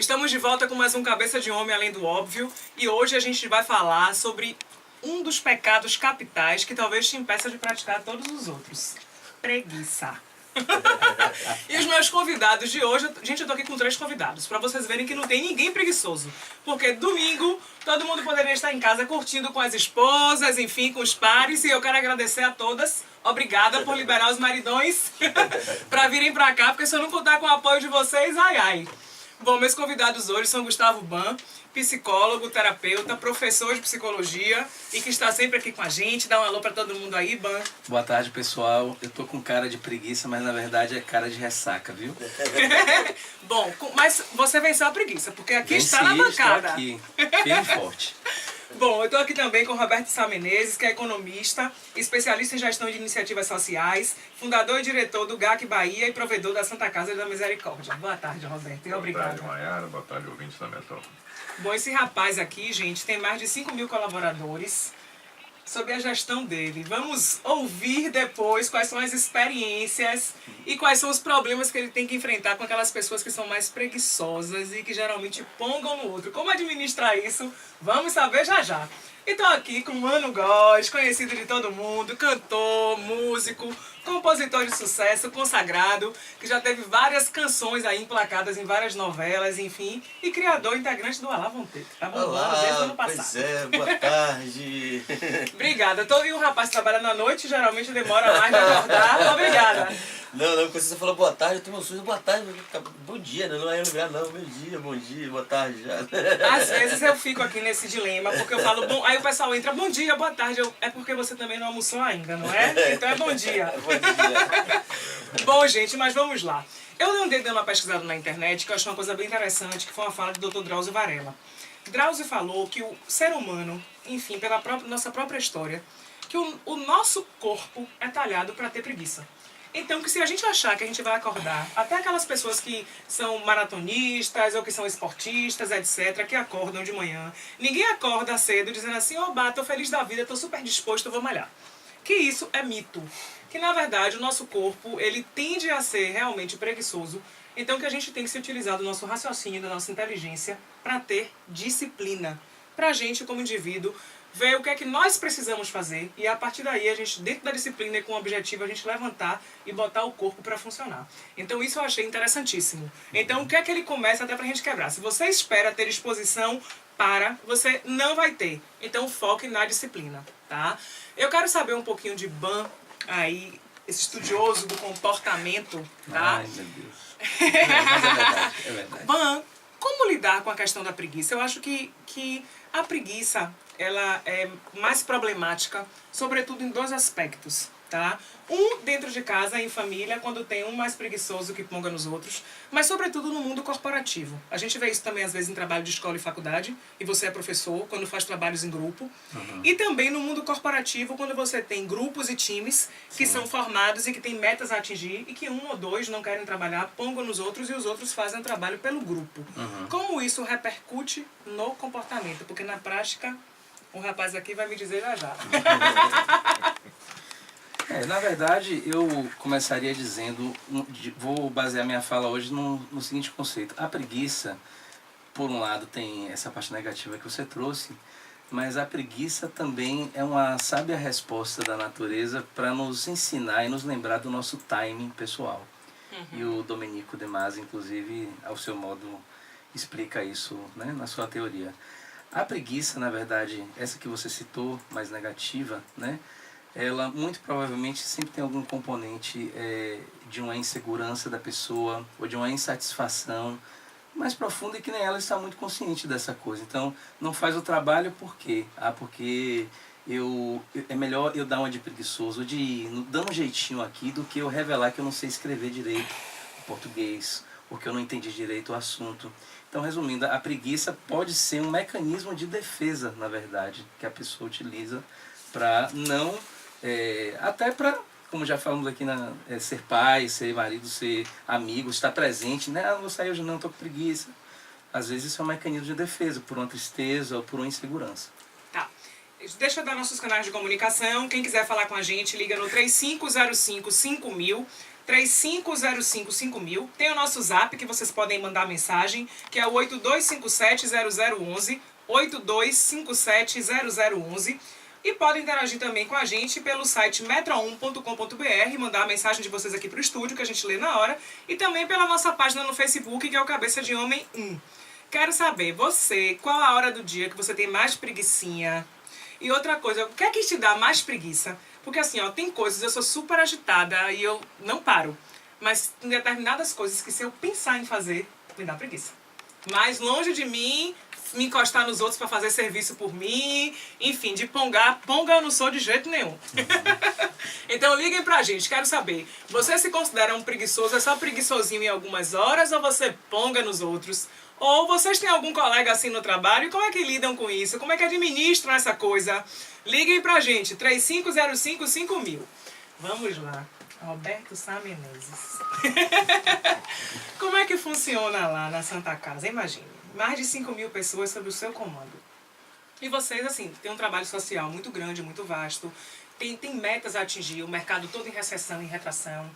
Estamos de volta com mais um Cabeça de Homem Além do Óbvio e hoje a gente vai falar sobre um dos pecados capitais que talvez te impeça de praticar todos os outros. Preguiça. E os meus convidados de hoje, gente, eu tô aqui com 3 convidados, pra vocês verem que não tem ninguém preguiçoso. Porque domingo todo mundo poderia estar em casa curtindo com as esposas, enfim, com os pares, e eu quero agradecer a todas. Obrigada por liberar os maridões pra virem pra cá, porque se eu não contar com o apoio de vocês, ai ai. Bom, meus convidados hoje são Gustavo Ban, psicólogo, terapeuta, professor de psicologia e que está sempre aqui com a gente. Dá um alô pra todo mundo aí, Ban. Boa tarde, pessoal. Eu tô com cara de preguiça, mas na verdade é cara de ressaca, viu? Bom, mas você venceu a preguiça, porque aqui Venci, está na bancada. Estou aqui, firme e forte. Bom, eu estou aqui também com o Roberto Sá Menezes, que é economista, especialista em gestão de iniciativas sociais, fundador e diretor do GAC Bahia e provedor da Santa Casa da Misericórdia. Boa tarde, Roberto, e obrigado. Boa tarde, Maiara. Boa tarde, ouvintes da Metrópole. Bom, esse rapaz aqui, gente, tem mais de 5.000 colaboradores. Sobre a gestão dele. Vamos ouvir depois quais são as experiências e quais são os problemas que ele tem que enfrentar com aquelas pessoas que são mais preguiçosas e que geralmente pongam no outro. Como administrar isso? Vamos saber já já. Estou aqui com o Mano Góes, conhecido de todo mundo, cantor, músico, compositor de sucesso, consagrado, que já teve várias canções aí emplacadas em várias novelas, enfim, e criador integrante do Alá Vão Ter. Tá bombando desde o ano passado. Pois é, boa tarde. Obrigada. E o rapaz que trabalha na noite, geralmente demora mais pra acordar. Obrigada. Não, quando você falou boa tarde, eu tenho um susto, boa tarde, bom dia, né? Não é lembrar não, meu dia, bom dia, boa tarde já. Às vezes eu fico aqui nesse dilema, porque eu falo, bom, aí o pessoal entra, bom dia, boa tarde, é porque você também não almoçou ainda, não é? Então é bom dia. Bom dia. Bom, gente, mas vamos lá. Eu andei dando uma pesquisada na internet, que eu achei uma coisa bem interessante, que foi uma fala do Dr. Drauzio Varela. Drauzio falou que o ser humano, enfim, pela nossa própria história, que o nosso corpo é talhado para ter preguiça. Então, que se a gente achar que a gente vai acordar, até aquelas pessoas que são maratonistas ou que são esportistas, etc., que acordam de manhã, ninguém acorda cedo dizendo assim, oba, tô feliz da vida, tô super disposto, vou malhar. Que isso é mito. Que, na verdade, o nosso corpo, ele tende a ser realmente preguiçoso. Então, que a gente tem que se utilizar do nosso raciocínio, da nossa inteligência, para ter disciplina. Pra gente, como indivíduo, ver o que é que nós precisamos fazer e a partir daí a gente, dentro da disciplina e com o objetivo, a gente levantar e botar o corpo para funcionar. Então isso eu achei interessantíssimo. Então o que é que ele começa até pra gente quebrar? Se você espera ter disposição você não vai ter. Então foque na disciplina, tá? Eu quero saber um pouquinho de Ban aí, esse estudioso do comportamento, tá? Ai, meu Deus. Mas é verdade, é verdade. Ban, como lidar com a questão da preguiça? Eu acho que a preguiça, ela é mais problemática, sobretudo em 2 aspectos, tá? Um, dentro de casa, em família, quando tem um mais preguiçoso que ponga nos outros, mas sobretudo no mundo corporativo. A gente vê isso também, às vezes, em trabalho de escola e faculdade, e você é professor, quando faz trabalhos em grupo. Uhum. E também no mundo corporativo, quando você tem grupos e times que são formados e que têm metas a atingir, e que 1 ou 2 não querem trabalhar, pongam nos outros, e os outros fazem o trabalho pelo grupo. Uhum. Como isso repercute no comportamento? Porque na prática, o rapaz aqui vai me dizer já já. Na verdade, eu começaria dizendo, vou basear minha fala hoje no seguinte conceito. A preguiça, por um lado, tem essa parte negativa que você trouxe, mas a preguiça também é uma sábia resposta da natureza para nos ensinar e nos lembrar do nosso timing pessoal. Uhum. E o Domenico De Masi, inclusive, ao seu modo, explica isso, né, na sua teoria. A preguiça, na verdade, essa que você citou, mais negativa, né, ela muito provavelmente sempre tem algum componente de uma insegurança da pessoa ou de uma insatisfação mais profunda e que nem ela está muito consciente dessa coisa. Então, não faz o trabalho por quê? Porque é melhor eu dar uma de preguiçoso, dar um jeitinho aqui, do que eu revelar que eu não sei escrever direito o português, ou que eu não entendi direito o assunto. Então, resumindo, a preguiça pode ser um mecanismo de defesa, na verdade, que a pessoa utiliza para não... até para, como já falamos aqui, ser pai, ser marido, ser amigo, estar presente, né? Não vou sair hoje não, estou com preguiça. Às vezes isso é um mecanismo de defesa, por uma tristeza ou por uma insegurança. Tá. Deixa eu dar nossos canais de comunicação. Quem quiser falar com a gente, liga no 3505-5000. 35055000. Tem o nosso zap que vocês podem mandar mensagem, que é o 82570011, 82570011. E podem interagir também com a gente pelo site metro1.com.br, mandar a mensagem de vocês aqui pro estúdio, que a gente lê na hora, e também pela nossa página no Facebook, que é o Cabeça de Homem 1. Quero saber, você, qual a hora do dia que você tem mais preguicinha? E outra coisa, o que é que te dá mais preguiça? Porque assim, ó, tem coisas, eu sou super agitada e eu não paro. Mas tem determinadas coisas que se eu pensar em fazer, me dá preguiça. Mas longe de mim, me encostar nos outros para fazer serviço por mim, enfim, de ponga eu não sou de jeito nenhum. Então liguem pra gente, quero saber, você se considera um preguiçoso, é só preguiçosinho em algumas horas, ou você ponga nos outros? Ou vocês têm algum colega assim no trabalho, e como é que lidam com isso? Como é que administram essa coisa? Liguem pra gente, 35055000. Vamos lá. Roberto Sá Menezes. Como é que funciona lá na Santa Casa? Imagine, mais de 5.000 pessoas sob o seu comando. E vocês, assim, têm um trabalho social muito grande, muito vasto. Tem metas a atingir, o mercado todo em recessão, em retração.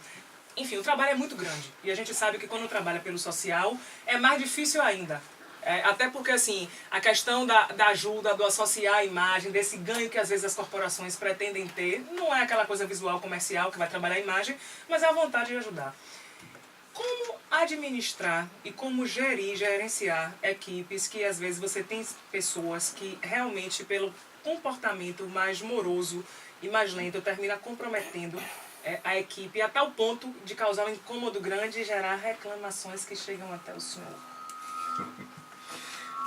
Enfim, o trabalho é muito grande. E a gente sabe que quando trabalha pelo social, é mais difícil ainda. Até porque, assim, a questão da ajuda, do associar a imagem, desse ganho que às vezes as corporações pretendem ter, não é aquela coisa visual comercial que vai trabalhar a imagem, mas é a vontade de ajudar. Como administrar e como gerenciar equipes que às vezes você tem pessoas que realmente pelo comportamento mais moroso e mais lento termina comprometendo a equipe a tal ponto de causar um incômodo grande e gerar reclamações que chegam até o senhor?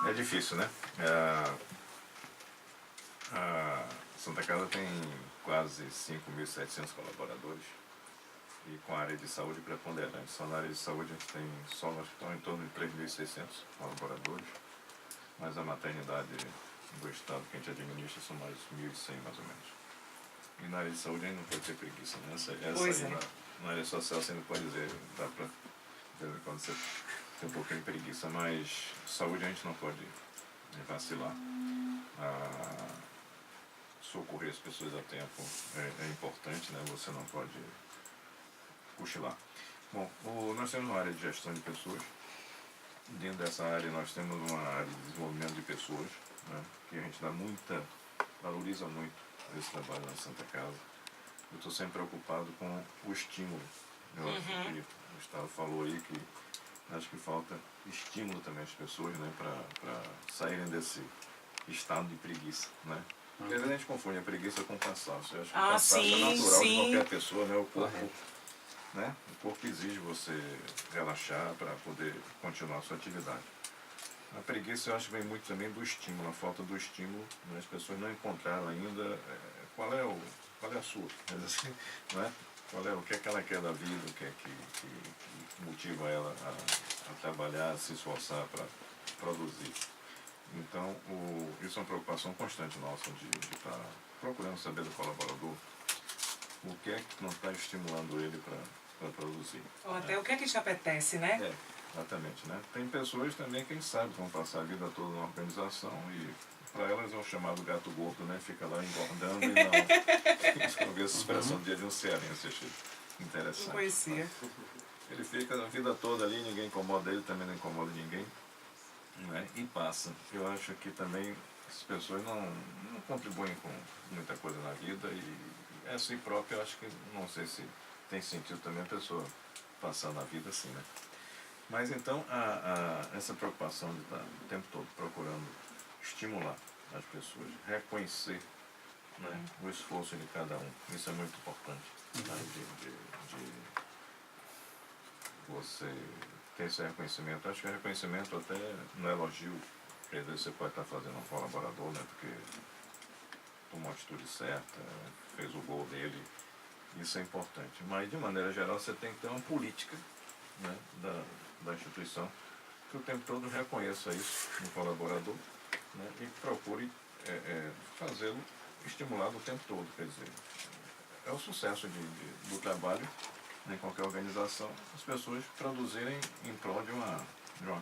É difícil, né? A Santa Casa tem quase 5.700 colaboradores e com a área de saúde preponderante. Só na área de saúde a gente tem só nós estamos em torno de 3.600 colaboradores, mas a maternidade do estado que a gente administra são mais 1.100 mais ou menos. E na área de saúde a gente não pode ter preguiça, né? Essa aí na área social você não pode dizer, dá pra quando você tem um pouquinho de preguiça, mas saúde a gente não pode vacilar. Socorrer as pessoas a tempo é importante, né? Você não pode cochilar. Bom, nós temos uma área de gestão de pessoas. Dentro dessa área nós temos uma área de desenvolvimento de pessoas, né? Que a gente valoriza muito esse trabalho na Santa Casa. Eu estou sempre preocupado com o estímulo. Eu acho que o Gustavo falou aí que acho que falta estímulo também às pessoas, né, para saírem desse estado de preguiça, né? Porque às vezes a gente confunde a preguiça com o cansaço. Eu acho que o cansaço é natural de qualquer pessoa, né? O corpo exige você relaxar para poder continuar a sua atividade. A preguiça eu acho que vem muito também do estímulo, a falta do estímulo, né? As pessoas não encontraram ainda qual é a sua, assim, não é? O que é que ela quer da vida, o que é que motiva ela a trabalhar, a se esforçar para produzir. Então, isso é uma preocupação constante nossa de estar procurando saber do colaborador o que é que não está estimulando ele para produzir. Ou até o que é que te apetece, né? Exatamente, né? Tem pessoas também que a gente sabe que vão passar a vida toda numa organização e para elas é o chamado gato gordo, né? Fica lá engordando e não... Eu vi essa expressão de um cearense, achei interessante. Não conhecia. Ele fica a vida toda ali, ninguém incomoda ele, também não incomoda ninguém, né? E passa. Eu acho que também as pessoas não contribuem com muita coisa na vida e é si própria, eu acho que não sei se tem sentido também a pessoa passar na vida assim, né? Mas então essa preocupação de estar o tempo todo procurando estimular as pessoas, reconhecer, né, o esforço de cada um, isso é muito importante, né, de você ter esse reconhecimento. Acho que o reconhecimento até no elogio, que às vezes você pode estar fazendo um colaborador, né, porque tomou a atitude certa, fez o gol dele, isso é importante. Mas de maneira geral você tem que ter uma política, né, da instituição que o tempo todo reconheça isso no colaborador, né, e procure fazê-lo estimulado o tempo todo. Quer dizer, é o sucesso do trabalho, né, em qualquer organização, as pessoas produzirem em prol de uma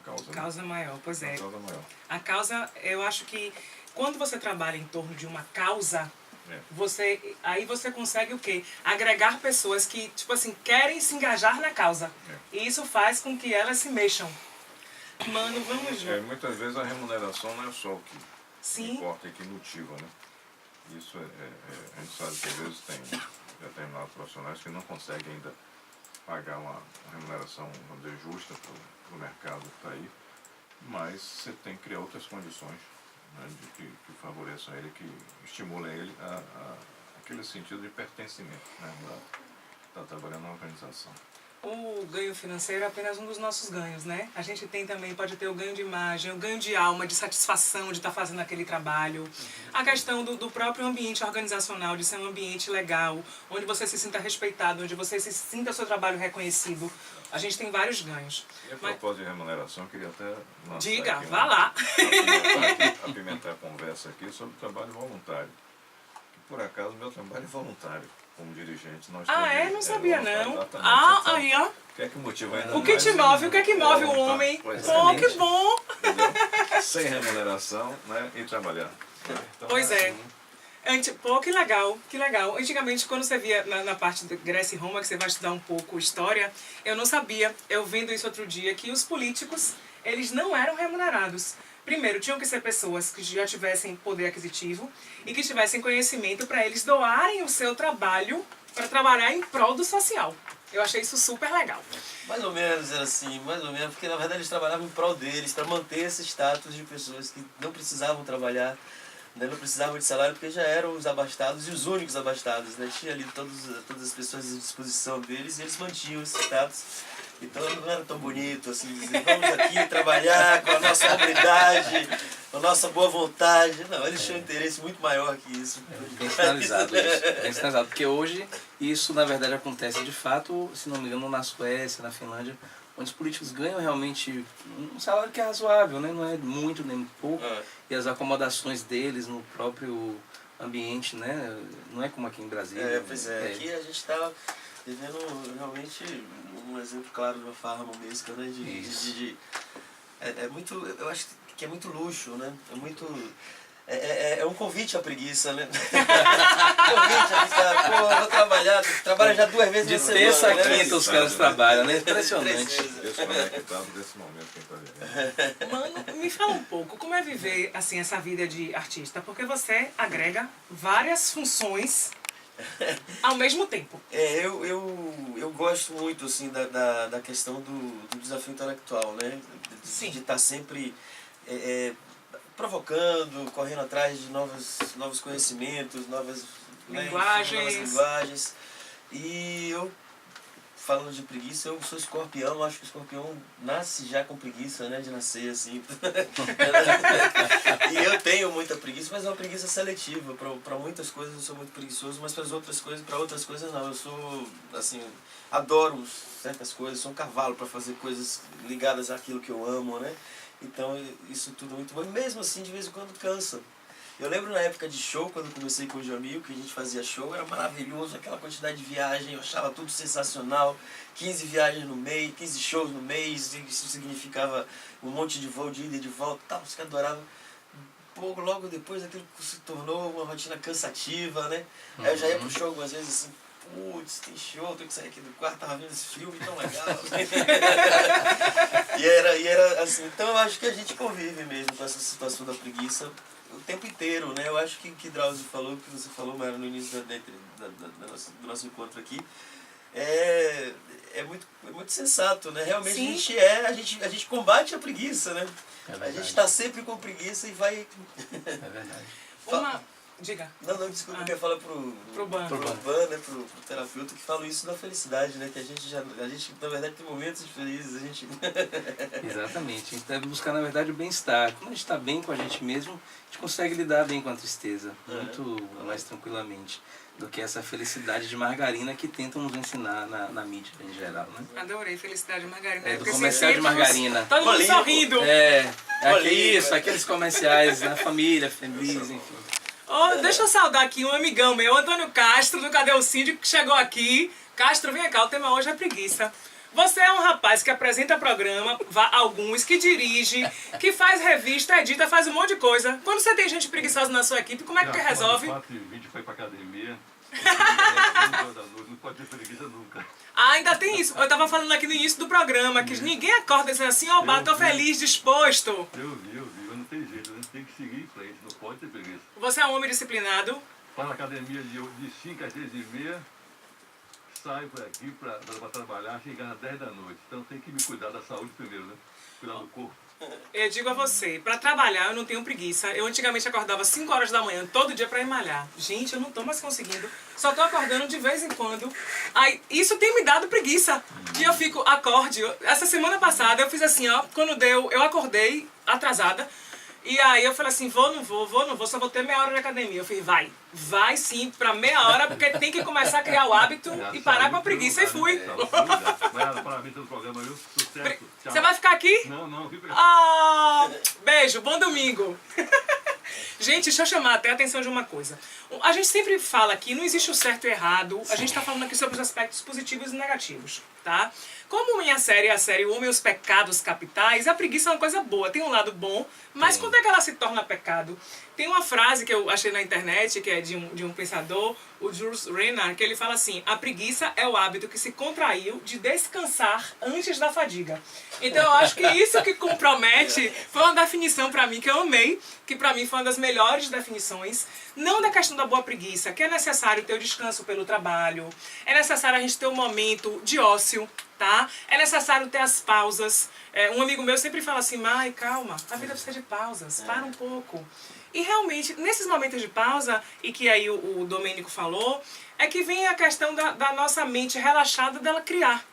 causa. Causa, né? Maior, pois é. Uma causa maior. A causa, eu acho que quando você trabalha em torno de uma causa, Aí você consegue o quê? Agregar pessoas que, tipo assim, querem se engajar na causa. E isso faz com que elas se mexam. Mano, vamos junto. Muitas vezes a remuneração não é só o que Sim. importa, é que motiva, né? Isso a gente sabe que às vezes tem determinados profissionais que não conseguem ainda pagar uma remuneração, vamos dizer, justa para o mercado que está aí, mas você tem que criar outras condições, né, que favoreçam ele, que estimulem ele a aquele sentido de pertencimento, né, está trabalhando na organização. O ganho financeiro é apenas um dos nossos ganhos, né? A gente tem também, pode ter o ganho de imagem, o ganho de alma, de satisfação de estar fazendo aquele trabalho. A questão do próprio ambiente organizacional, de ser um ambiente legal, onde você se sinta respeitado, onde você se sinta o seu trabalho reconhecido. A gente tem vários ganhos. E a propósito de remuneração, eu queria até lançar Diga, aqui vá lá. apimentar a conversa aqui sobre o trabalho voluntário. Que, por acaso, meu trabalho é voluntário. Como dirigente, nós temos... Não sabia não. Exatamente. Aí, ó. O que é que motiva ainda O que te move? O que é que move o homem? Pois Pô, que bom! Entendeu? Sem remuneração, né? E trabalhar. Então, Pois é. Pô, que legal, que legal. Antigamente, quando você via na parte de Grécia e Roma, que você vai estudar um pouco história, eu não sabia, eu vendo isso outro dia, que os políticos, eles não eram remunerados. Primeiro, tinham que ser pessoas que já tivessem poder aquisitivo e que tivessem conhecimento para eles doarem o seu trabalho para trabalhar em prol do social. Eu achei isso super legal. Mais ou menos era assim, mais ou menos, porque na verdade eles trabalhavam em prol deles, para manter esse status de pessoas que não precisavam trabalhar, né, não precisavam de salário, porque já eram os abastados e os únicos abastados, né? Tinha ali todas as pessoas à disposição deles e eles mantinham esse status. Então não era tão bonito assim, dizer, vamos aqui trabalhar com a nossa humildade, com a nossa boa vontade. Não, eles tinham um interesse muito maior que isso. Bem sinalizado isso, bem sinalizado. Porque hoje isso na verdade acontece de fato, se não me engano, na Suécia, na Finlândia, onde os políticos ganham realmente um salário que é razoável, né? Não é muito nem pouco, e as acomodações deles no próprio ambiente, né? Não é como aqui em Brasília. Pois é, aqui a gente está vivendo realmente um exemplo claro de uma farra momesca, né? É muito, eu acho que é muito luxo, né? É muito... É um convite à preguiça, né? Convite a ficar, pô, eu vou trabalhar, trabalho já 2 vezes na semana. De terça a né? quinta os caras trabalham, né? Impressionante. Desconectado desse momento que a gente tá vivendo. Mano, me fala um pouco, como é viver assim essa vida de artista? Porque você agrega várias funções ao mesmo tempo. Eu gosto muito assim da questão do desafio intelectual, né? De estar sempre provocando, correndo atrás de novos conhecimentos, novas linguagens. E eu, falando de preguiça, eu sou escorpião, acho que o escorpião nasce já com preguiça, né? De nascer assim. E eu tenho muita preguiça, mas é uma preguiça seletiva. Para muitas coisas eu sou muito preguiçoso, mas para outras coisas não. Eu sou, assim, adoro certas coisas, sou um cavalo para fazer coisas ligadas àquilo que eu amo, né? Então isso tudo é muito bom. E mesmo assim, de vez em quando cansa. Eu lembro na época de show, quando eu comecei com o Jamil, que a gente fazia show, era maravilhoso, aquela quantidade de viagem, eu achava tudo sensacional. 15 viagens no mês, 15 shows no mês, isso significava um monte de voo de ida e de volta, tal, você adorava. Pô, logo depois aquilo se tornou uma rotina cansativa, né? Aí eu já ia pro show algumas vezes assim, putz, tem show, tenho que sair aqui do quarto, tava vendo esse filme tão legal. e era assim, então eu acho que a gente convive mesmo com essa situação da preguiça o tempo inteiro, né? Eu acho que Drauzio falou, que você falou, Mara, no início do nosso encontro aqui, é muito sensato, né? Realmente a gente combate a preguiça, né? A gente está sempre com preguiça e vai... É verdade. Diga. Não, desculpa, eu ia falar pro Ban, né? Pro terapeuta, que fala isso da felicidade, né? Que a gente, na verdade, tem momentos felizes, a gente... Exatamente, a gente deve buscar, na verdade, o bem-estar. Quando a gente está bem com a gente mesmo, a gente consegue lidar bem com a tristeza, muito mais tranquilamente, do que essa felicidade de margarina que tentam nos ensinar na mídia em geral, né? Adorei, felicidade de margarina. Do comercial de margarina. Todo mundo sorrindo. Aqueles comerciais, na família, feliz, enfim. Deixa eu saudar aqui um amigão meu, Antônio Castro, do Cadê o Síndico, que chegou aqui. Castro, vem cá, o tema hoje é preguiça. Você é um rapaz que apresenta programa, alguns, que dirige, que faz revista, edita, faz um monte de coisa. Quando você tem gente preguiçosa na sua equipe, como é que resolve? 4h20 foi pra academia. Não pode ter preguiça nunca. Ah, ainda tem isso. Eu tava falando aqui no início do programa, que ninguém acorda dizendo assim, oba, tô feliz, disposto. Eu vi, mas não tem jeito, né? Tem que seguir em frente, não pode ter preguiça. Você é um homem disciplinado. Para a academia de 5 às 6h30, saio por aqui para trabalhar, chegar às 10 da noite. Então tem que me cuidar da saúde primeiro, né? Cuidar do corpo. Eu digo a você, pra trabalhar eu não tenho preguiça. Eu antigamente acordava 5 horas da manhã, todo dia pra ir malhar. Gente, eu não tô mais conseguindo. Só tô acordando de vez em quando. Aí, isso tem me dado preguiça. E eu fico, acorde. Essa semana passada eu fiz assim, ó. Quando deu, eu acordei atrasada. E aí eu falei assim, não vou, só vou ter meia hora de academia. Eu falei, vai sim, pra meia hora, porque tem que começar a criar o hábito e parar com a preguiça. E fui. Parabéns pelo programa, viu? Sucesso. Tchau. Você vai ficar aqui? Não, fica aqui. Ah, beijo, bom domingo. Gente, deixa eu chamar até a atenção de uma coisa. A gente sempre fala aqui, não existe o certo e o errado. A gente está falando aqui sobre os aspectos positivos e negativos, tá? Como minha série é a série O Homem e os Pecados Capitais, a preguiça é uma coisa boa, tem um lado bom, mas quando é que ela se torna pecado? Tem uma frase que eu achei na internet, que é de um pensador, o Jules Renard, que ele fala assim, a preguiça é o hábito que se contraiu de descansar antes da fadiga. Então eu acho que isso que compromete foi uma definição pra mim que eu amei, que pra mim foi uma das melhores definições, não da questão da boa preguiça, que é necessário ter o descanso pelo trabalho, é necessário a gente ter um momento de ócio, tá? É necessário ter as pausas. Um amigo meu sempre fala assim, Mai, calma, a vida precisa de pausas, para um pouco. E realmente, nesses momentos de pausa, e que aí o Domênico falou, é que vem a questão da nossa mente relaxada dela criar.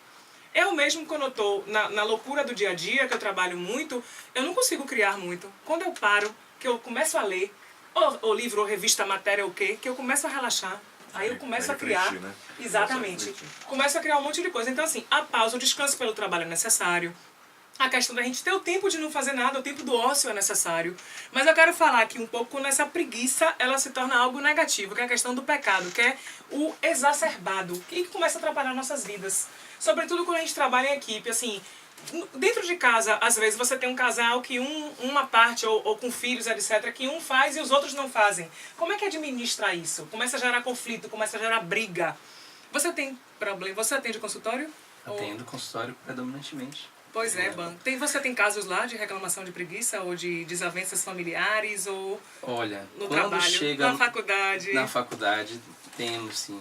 Eu mesmo, quando eu tô na loucura do dia a dia, que eu trabalho muito, eu não consigo criar muito. Quando eu paro, que eu começo a ler, ou livro, ou revista, matéria, o quê, que eu começo a relaxar. Aí eu começo a criar, né? exatamente, começo a criar um monte de coisa. Então assim, a pausa, o descanso pelo trabalho é necessário. A questão da gente ter o tempo de não fazer nada, o tempo do ócio é necessário. Mas eu quero falar aqui um pouco quando essa preguiça, ela se torna algo negativo, que é a questão do pecado, que é o exacerbado, que começa a atrapalhar nossas vidas. Sobretudo quando a gente trabalha em equipe, assim, dentro de casa, às vezes você tem um casal que uma parte, ou com filhos, etc., que um faz e os outros não fazem. Como é que administra isso? Começa a gerar conflito, começa a gerar briga. Você tem problema? Você atende consultório? Atendo consultório predominantemente. Pois é, Ban. Você tem casos lá de reclamação de preguiça ou de desavenças familiares ou Olha, no quando trabalho, chega na faculdade? Na faculdade temos, sim.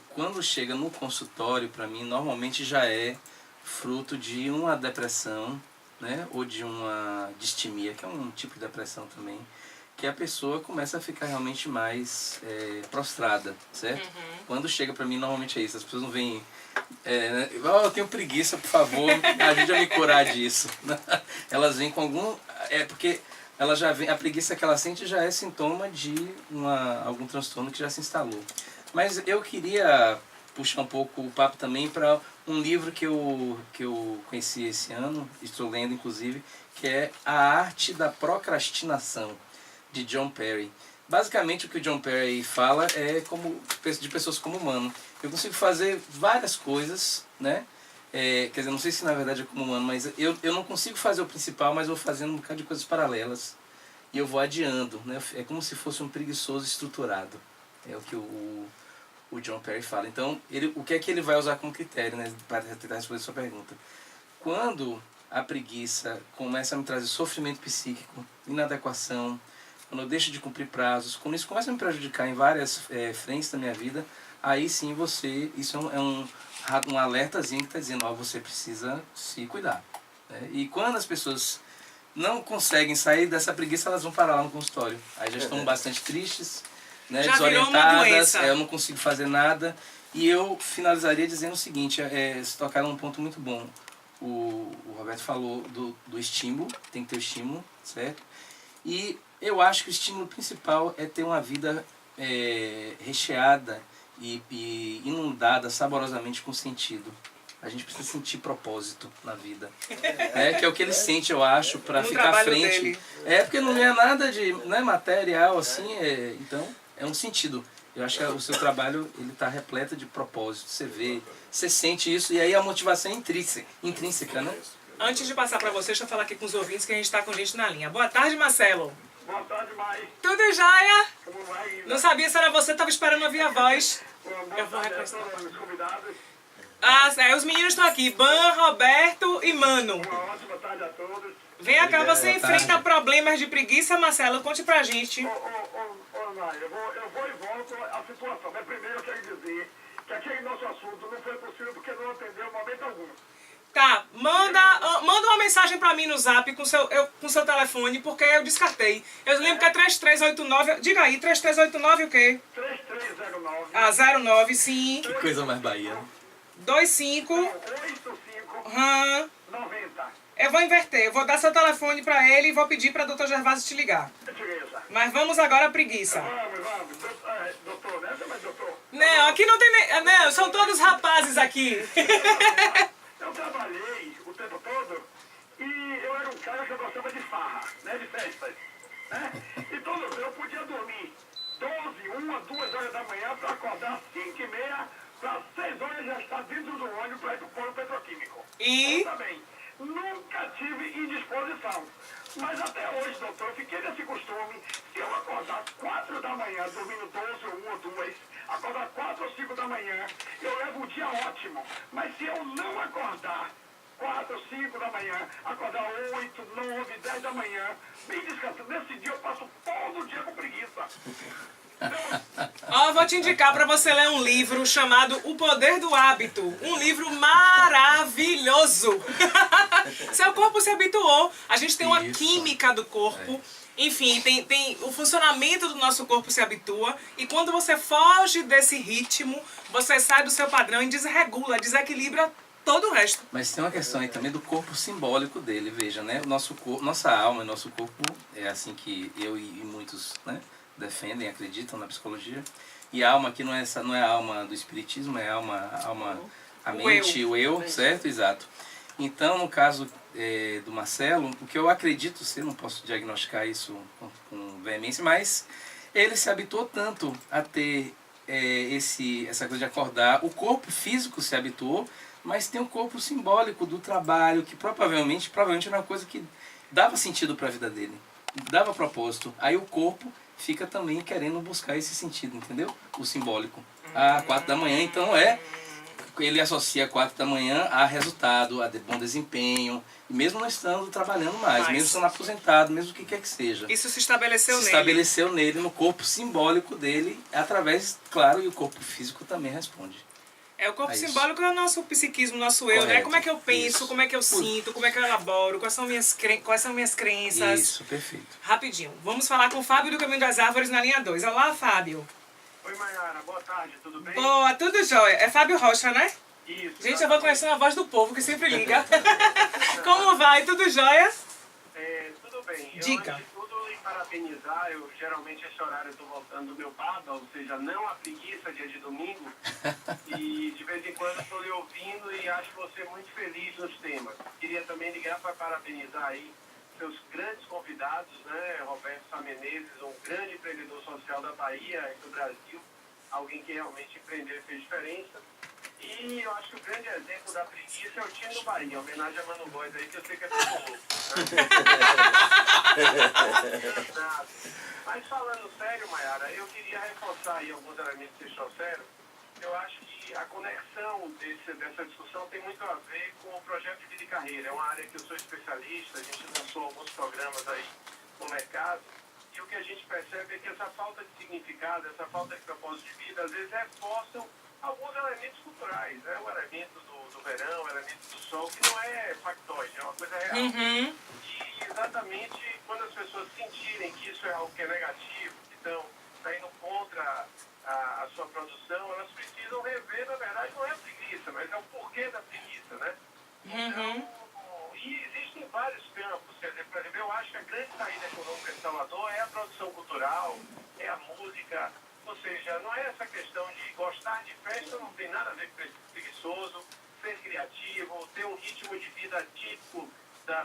Quando chega no consultório, para mim, normalmente já é fruto de uma depressão, né? Ou de uma distimia, que é um tipo de depressão também, que a pessoa começa a ficar realmente mais prostrada, certo? Quando chega para mim, normalmente é isso. As pessoas não vêm... eu tenho preguiça, por favor, ajude a me curar disso. Elas vêm com algum... porque ela já vem, a preguiça que ela sente já é sintoma de algum transtorno que já se instalou. Mas eu queria puxar um pouco o papo também para um livro que eu conheci esse ano, estou lendo inclusive, que é A Arte da Procrastinação, de John Perry. Basicamente o que o John Perry fala é de pessoas como humano. Eu consigo fazer várias coisas, né? Quer dizer, não sei se na verdade é como humano, mas eu não consigo fazer o principal, mas vou fazendo um bocado de coisas paralelas. E eu vou adiando, né? É como se fosse um preguiçoso estruturado. É o que o John Perry fala. Então, o que é que ele vai usar como critério, né? Para tentar responder a sua pergunta. Quando a preguiça começa a me trazer sofrimento psíquico, inadequação, quando eu deixo de cumprir prazos, quando isso começa a me prejudicar em várias frentes da minha vida, aí sim isso é um alertazinho que está dizendo, você precisa se cuidar. Né? E quando as pessoas não conseguem sair dessa preguiça, elas vão parar lá no consultório. Aí já estão bastante tristes, né? Desorientadas, eu não consigo fazer nada. E eu finalizaria dizendo o seguinte, se tocaram num ponto muito bom. O Roberto falou do estímulo, tem que ter o estímulo, certo? E eu acho que o estímulo principal é ter uma vida recheada e inundada saborosamente com sentido. A gente precisa sentir propósito na vida. Que é o que ele sente, eu acho, para ficar à frente. Porque não é nada de material, assim, então é um sentido. Eu acho que o seu trabalho ele está repleto de propósito. Você vê, você sente isso e aí a motivação é intrínseca, né? Antes de passar para você, deixa eu falar aqui com os ouvintes que a gente está com gente na linha. Boa tarde, Marcelo. Boa tarde, Mai. Tudo jóia? Como vai? Não sabia se era você, estava esperando ouvir a voz. Boa Eu vou tarde a reconhecer. todos os convidados. Os meninos estão aqui, Ban, Roberto e Mano. Uma ótima tarde a todos. Vem cá, Obrigado, você boa enfrenta tarde. problemas de preguiça, Marcelo? Conte pra gente. Ô, Mai, eu vou e volto à situação. Mas primeiro eu quero dizer que aquele nosso assunto não foi possível porque não atendeu em momento algum. Tá, manda uma mensagem pra mim no zap com seu telefone, porque eu descartei. Eu lembro que é 3389. Diga aí, 3389 o quê? 3309 Ah, 09, sim. Que coisa mais Bahia. 25. 85 Hum, 90. eu vou inverter. Eu vou dar seu telefone pra ele e vou pedir pra doutor Gervásio te ligar. Beleza. Mas vamos agora à preguiça. Vamos. Doutor, né? Você vai, doutor? Não, aqui não tem nem... Não, são todos rapazes aqui. Eu trabalhei o tempo todo e eu era um cara que eu gostava de farra, né? De festas. Né? Então eu podia dormir 12, 1, 2 horas da manhã para acordar 5h30 para 6 horas já estar dentro do ônibus para ir para o polo petroquímico. E? Eu também nunca tive indisposição. Mas até hoje, doutor, eu fiquei nesse costume. Se eu acordar 4 da manhã, dormindo 12 ou 1 ou 2, acordar 4 ou 5 da manhã, eu levo o dia ótimo. Mas se eu não acordar 4 ou 5 da manhã, acordar 8, 9, 10 da manhã, bem descansado, nesse dia eu passo todo o dia com preguiça. Ó, eu vou te indicar para você ler um livro chamado O Poder do Hábito. Um livro maravilhoso. Seu corpo se habituou. A gente tem uma Isso. química do corpo. Enfim, tem o funcionamento do nosso corpo se habitua. E quando você foge desse ritmo, você sai do seu padrão e desregula, desequilibra todo o resto. Mas tem uma questão aí também do corpo simbólico dele, veja, né? O nosso corpo, nossa alma e nosso corpo é assim que eu e muitos, né, defendem, acreditam na psicologia. E a alma aqui não é a alma do espiritismo, é a O mente, o eu, certo? Exato. Então, no caso do Marcelo, o que eu acredito ser, não posso diagnosticar isso com veemência, mas ele se habituou tanto a ter essa coisa de acordar. O corpo físico se habituou, mas tem o corpo simbólico do trabalho, que provavelmente era uma coisa que dava sentido para a vida dele, dava propósito. Aí o corpo fica também querendo buscar esse sentido, entendeu? O simbólico. 4 da manhã, então ele associa 4 da manhã a resultado, a bom desempenho, mesmo não estando trabalhando mais, mesmo estando aposentado, mesmo o que quer que seja. Isso se estabeleceu Se nele. estabeleceu nele, no corpo simbólico dele, através, claro, e o corpo físico também responde. É, o corpo É isso. simbólico é o nosso psiquismo, o nosso eu, né? Correto. Como é que eu penso, Isso. como é que eu sinto, como é que eu elaboro, quais são minhas crenças. Isso, perfeito. Rapidinho, vamos falar com o Fábio do Caminho das Árvores na linha 2. Olá, Fábio. Oi, Mayara, boa tarde, tudo bem? Boa, tudo jóia. É Fábio Rocha, né? Isso. Gente, eu vou conhecendo a voz do povo que sempre liga. Como vai? Tudo jóia? Tudo bem. Diga. Eu, antes de tudo, lhe parabenizar. Eu geralmente esse horário eu estou voltando do meu baba, ou seja, não a preguiça dia de domingo. E de vez em quando estou lhe ouvindo e acho você muito feliz nos temas. Queria também ligar para parabenizar aí seus grandes convidados, né? Roberto Sá Menezes, um grande empreendedor social da Bahia e do Brasil, alguém que realmente empreendeu e fez diferença. E eu acho que o grande exemplo da preguiça é o time do Bahia, homenagem a Mano Góes aí, que eu sei que é muito louco. Mas falando sério, Mayara, eu queria reforçar aí alguns elementos que vocês trouxeram. Eu acho que a conexão dessa discussão tem muito a ver com o projeto de vida e carreira. É uma área que eu sou especialista, a gente lançou alguns programas aí no mercado. E o que a gente percebe é que essa falta de significado, essa falta de propósito de vida, às vezes reforçam alguns elementos culturais, né? O elemento do verão, o elemento do sol, que não é factóide, é uma coisa real. Uhum. E exatamente quando as pessoas sentirem que isso é algo que é negativo, que estão indo contra a sua produção, elas precisam rever, na verdade, não é a preguiça, mas é o porquê da preguiça, né? Então, e existem vários campos, quer dizer, por exemplo, eu acho que a grande saída econômica de Salvador é a produção cultural, é a música, ou seja, não é essa questão de gostar de festa, não tem nada a ver com ser preguiçoso, ser criativo, ter um ritmo de vida típico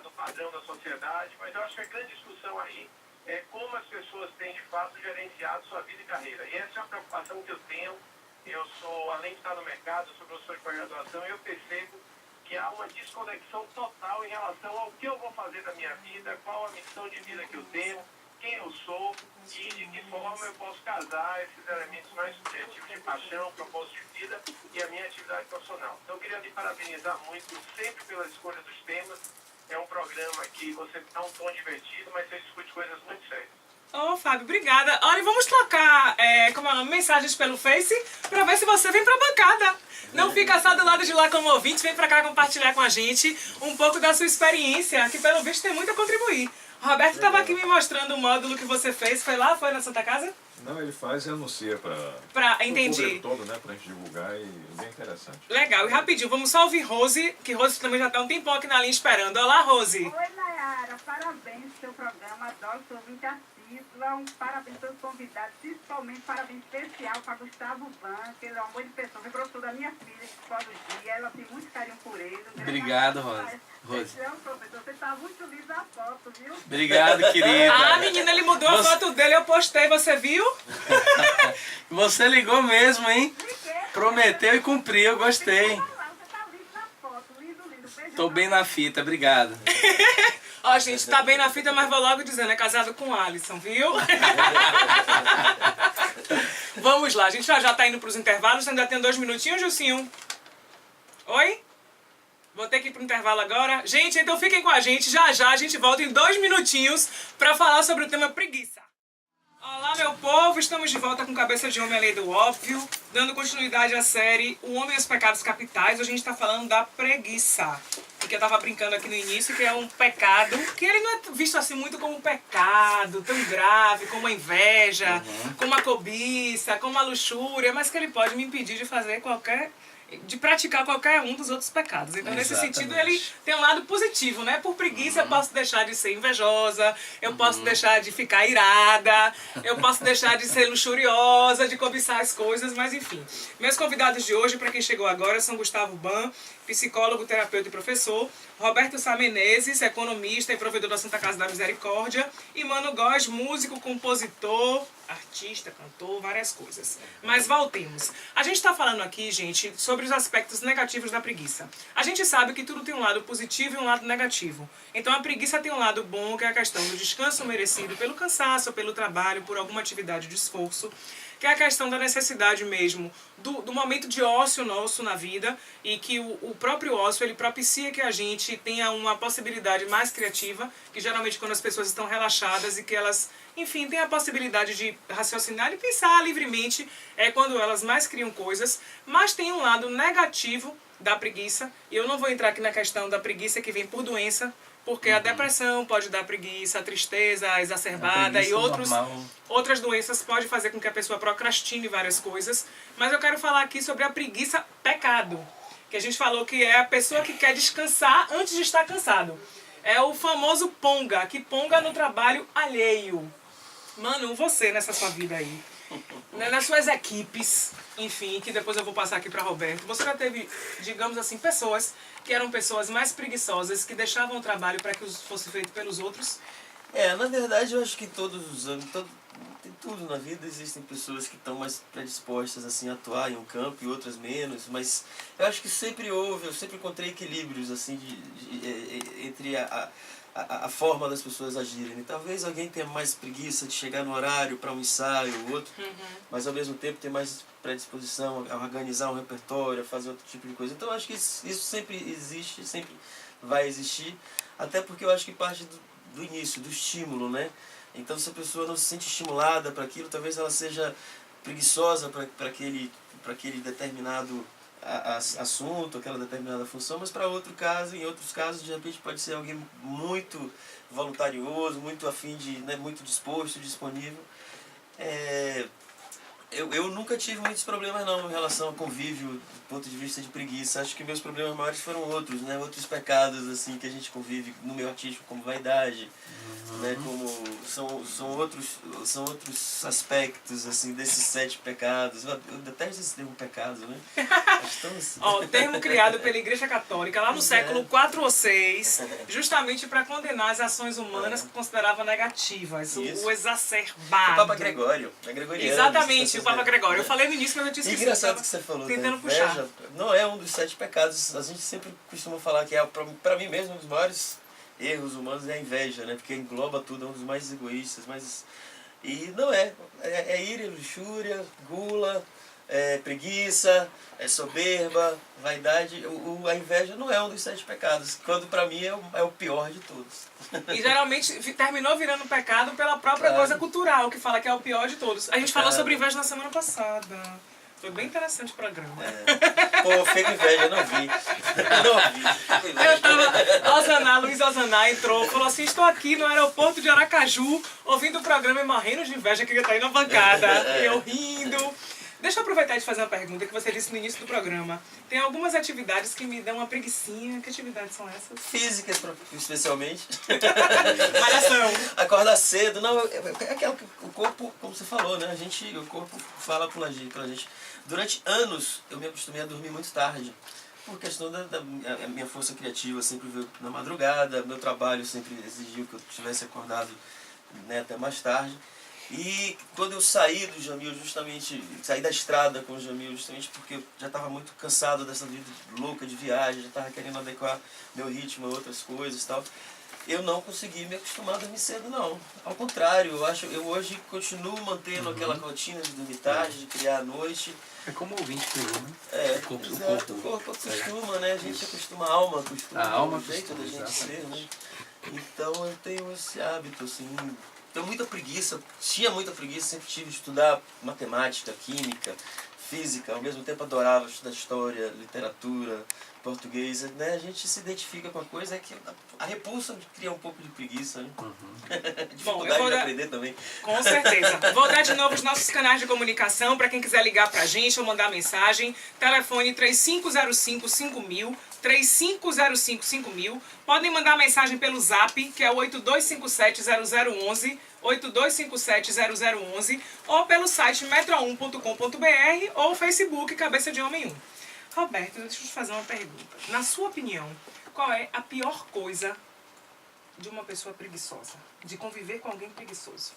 do padrão da sociedade, mas eu acho que a grande discussão aí como as pessoas têm de fato gerenciado sua vida e carreira. E essa é uma preocupação que eu tenho. Eu sou, além de estar no mercado, eu sou professor de pós-graduação e eu percebo que há uma desconexão total em relação ao que eu vou fazer da minha vida, qual a missão de vida que eu tenho, quem eu sou e de que forma eu posso casar esses elementos mais subjetivos de paixão, propósito de vida e a minha atividade profissional. Então eu queria lhe parabenizar muito sempre pela escolha dos temas. É um programa que você dá um tom divertido, mas você discute coisas muito sérias. Ô, Fábio, obrigada. Olha, vamos trocar mensagens pelo Face pra ver se você vem pra bancada. Não fica só do lado de lá como ouvinte, vem pra cá compartilhar com a gente um pouco da sua experiência, que pelo visto tem muito a contribuir. O Roberto estava aqui me mostrando o módulo que você fez. Foi lá? Foi na Santa Casa? Não, ele faz e anuncia Entendi. o público todo, né, pra gente divulgar e é bem interessante. Legal. E rapidinho, vamos só ouvir Rose, que Rose também já tá um tempão aqui na linha esperando. Olá, Rose. Oi, Nayara. Parabéns pelo seu programa. Adoro seu ouvinte assídua. Parabéns pelos convidados. Principalmente parabéns especial para Gustavo Ban, que ele é um amor de pessoa. Foi professor da minha filha, que psicologia. Ela tem muito carinho por ele. Obrigado, Rose. Você é um professor. Você está muito lindo na foto, viu? Obrigado, querida. Ah, menina, ele mudou a foto dele, eu postei, você viu? Você ligou mesmo, hein? Prometeu e cumpriu, gostei. Você está lindo na foto. Lindo, lindo. Beijão. Tô bem na fita, obrigado. Ó, gente, tá bem na fita, mas vou logo dizendo, é casado com Alisson, viu? Vamos lá, a gente já tá indo pros intervalos, ainda tem 2 minutinhos, Gilcinho? Oi? Vou ter que ir pro intervalo agora. Gente, então fiquem com a gente, já a gente volta em 2 minutinhos pra falar sobre o tema preguiça. Olá, meu povo, estamos de volta com Cabeça de Homem, a Lei do Óbvio, dando continuidade à série O Homem e os Pecados Capitais. Hoje a gente está falando da preguiça, porque eu estava brincando aqui no início que é um pecado, que ele não é visto assim muito como um pecado tão grave, como a inveja, como a cobiça, como a luxúria, mas que ele pode me impedir de praticar qualquer um dos outros pecados. Então, nesse sentido, ele tem um lado positivo, né? Por preguiça, eu posso deixar de ser invejosa, eu posso deixar de ficar irada, eu posso deixar de ser luxuriosa, de cobiçar as coisas, mas enfim. Meus convidados de hoje, para quem chegou agora, são Gustavo Ban, psicólogo, terapeuta e professor, Roberto Sá Menezes, economista e provedor da Santa Casa da Misericórdia, e Mano Góes, músico, compositor, artista, cantor, várias coisas. Mas voltemos. A gente está falando aqui, gente, sobre os aspectos negativos da preguiça. A gente sabe que tudo tem um lado positivo e um lado negativo. Então a preguiça tem um lado bom, que é a questão do descanso merecido pelo cansaço, pelo trabalho, por alguma atividade de esforço, que é a questão da necessidade mesmo do momento de ócio nosso na vida, e que o próprio ócio, ele propicia que a gente tenha uma possibilidade mais criativa, que geralmente quando as pessoas estão relaxadas e que elas, enfim, têm a possibilidade de raciocinar e pensar livremente, é quando elas mais criam coisas. Mas tem um lado negativo da preguiça, e eu não vou entrar aqui na questão da preguiça que vem por doença, porque a depressão pode dar preguiça, a tristeza exacerbada e outras doenças podem fazer com que a pessoa procrastine várias coisas. Mas eu quero falar aqui sobre a preguiça pecado, que a gente falou que é a pessoa que quer descansar antes de estar cansado. É o famoso ponga, que ponga no trabalho alheio. Mano, você nessa sua vida aí, nas suas equipes, enfim, que depois eu vou passar aqui para Roberto, você já teve, digamos assim, pessoas que eram pessoas mais preguiçosas, que deixavam o trabalho para que fosse feito pelos outros? Na verdade eu acho que todos os anos, tem tudo na vida, existem pessoas que estão mais predispostas assim, a atuar em um campo e outras menos, mas eu acho que eu sempre encontrei equilíbrios assim, entre a forma das pessoas agirem. Talvez alguém tenha mais preguiça de chegar no horário para um ensaio ou outro, mas ao mesmo tempo tem mais predisposição a organizar um repertório, a fazer outro tipo de coisa. Então eu acho que isso sempre existe, sempre vai existir, até porque eu acho que parte do início, do estímulo, né? Então se a pessoa não se sente estimulada para aquilo, talvez ela seja preguiçosa para aquele determinado assunto, aquela determinada função, mas para outro caso, em outros casos, de repente pode ser alguém muito voluntarioso, muito afim de, né, muito disposto, disponível. Eu nunca tive muitos problemas não em relação ao convívio do ponto de vista de preguiça. Acho que meus problemas maiores foram outros, né? Outros pecados assim que a gente convive no meio artístico, como vaidade, né? Como são outros aspectos assim desses 7 pecados. Eu detesto esse termo pecado, né? Acho tão assim. Ó, termo criado pela Igreja Católica lá no século 4 ou 6, justamente para condenar as ações humanas que considerava negativas, Isso. o exacerbado. O Papa Gregório, é gregoriano. Exatamente, o Papa Gregório. Eu falei no início, mas eu tinha E esquecido. engraçado que você falou da tentando inveja, puxar. não é um dos 7 pecados. A gente sempre costuma falar que é, pra mim mesmo, um dos maiores erros humanos é a inveja, né? Porque engloba tudo, é um dos mais egoístas, mais... E não é. É ira, luxúria, gula, preguiça, soberba, vaidade. A inveja não é um dos 7 pecados, quando pra mim é o pior de todos. E geralmente terminou virando pecado pela própria Claro. coisa cultural, que fala que é o pior de todos. A gente falou Claro. sobre inveja na semana passada. Foi bem interessante o programa. Pô, fico inveja, não vi. Não vi. Fico Eu inveja. tava, Luiz Osaná entrou, falou assim, estou aqui no aeroporto de Aracaju, ouvindo o programa e morrendo de inveja, queria estar aí na bancada. E eu rindo. Deixa eu aproveitar e te fazer uma pergunta que você disse no início do programa. Tem algumas atividades que me dão uma preguicinha. Que atividades são essas? Físicas, especialmente. Malhação. Acordar cedo, não, é aquela que o corpo, como você falou, né? O corpo fala pela gente. Durante anos eu me acostumei a dormir muito tarde. Por questão da minha força criativa sempre veio na madrugada, meu trabalho sempre exigiu que eu estivesse acordado, né, até mais tarde. E quando eu saí do Jamil, justamente, saí da estrada com o Jamil, justamente porque eu já estava muito cansado dessa vida louca de viagem, já estava querendo adequar meu ritmo a outras coisas e tal, eu não consegui me acostumar a dormir cedo, não. Ao contrário, eu hoje continuo mantendo aquela rotina de dormir tarde, de criar à noite. É como o ouvinte pegou, né? Exato, o corpo acostuma, né? A gente acostuma, a alma acostuma. A alma o jeito da acostuma, gente ser, né? Então eu tenho esse hábito, assim. Tenho muita preguiça, tinha muita preguiça, sempre tive de estudar matemática, química, física, ao mesmo tempo adorava estudar história, literatura, português, né? A gente se identifica com a coisa, é que a repulsa cria um pouco de preguiça, né? Dificuldade de aprender também. Com certeza. Vou dar de novo os nossos canais de comunicação para quem quiser ligar pra gente ou mandar mensagem. Telefone 3505-5000, 3505-5000. Podem mandar mensagem pelo Zap, que é o 8257-0011, 8257-0011, ou pelo site metro1.com.br ou Facebook Cabeça de Homem 1. Roberto, deixa eu te fazer uma pergunta. Na sua opinião, qual é a pior coisa de uma pessoa preguiçosa? De conviver com alguém preguiçoso?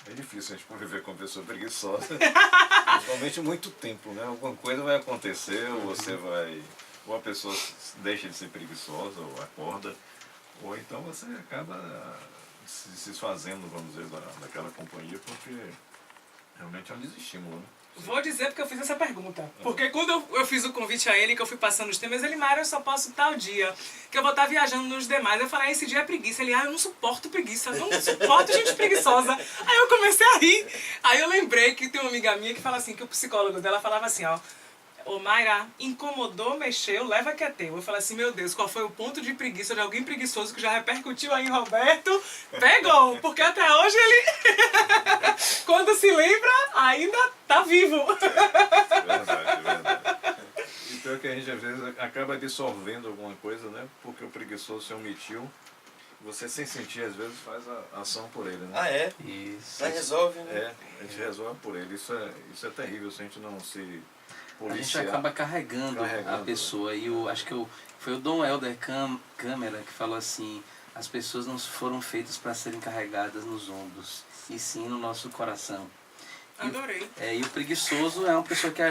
É difícil a gente conviver com uma pessoa preguiçosa. Principalmente muito tempo, né? Alguma coisa vai acontecer, ou você vai... Ou a pessoa deixa de ser preguiçosa, ou acorda, ou então você acaba se desfazendo, vamos dizer, daquela companhia, porque realmente é um desestímulo, né? Vou dizer porque eu fiz essa pergunta. Porque quando eu fiz o convite a ele, que eu fui passando os temas, ele, Mário, eu só posso tal dia, que eu vou estar viajando nos demais. Eu falei, esse dia é preguiça. Ele, eu não suporto preguiça, eu não suporto gente preguiçosa. Aí eu comecei a rir. Aí eu lembrei que tem uma amiga minha que fala assim, que o psicólogo dela falava assim, ó, ô Mayra, incomodou, mexeu, leva que é teu. Eu falei assim, meu Deus, qual foi o ponto de preguiça de alguém preguiçoso que já repercutiu aí em Roberto? Pegou, porque até hoje ele, quando se lembra, ainda tá vivo. Verdade. Então é que a gente às vezes acaba dissolvendo alguma coisa, né? Porque o preguiçoso se omitiu. Você sem sentir, às vezes, faz a ação por ele, né? Ah, é? Isso. Aí resolve, né? A gente resolve por ele. Isso é terrível se a gente não se A gente policiar. acaba carregando a pessoa. E acho que foi o Dom Helder Câmara que falou assim, as pessoas não foram feitas para serem carregadas nos ombros, e sim no nosso coração. Adorei. E o preguiçoso é uma pessoa que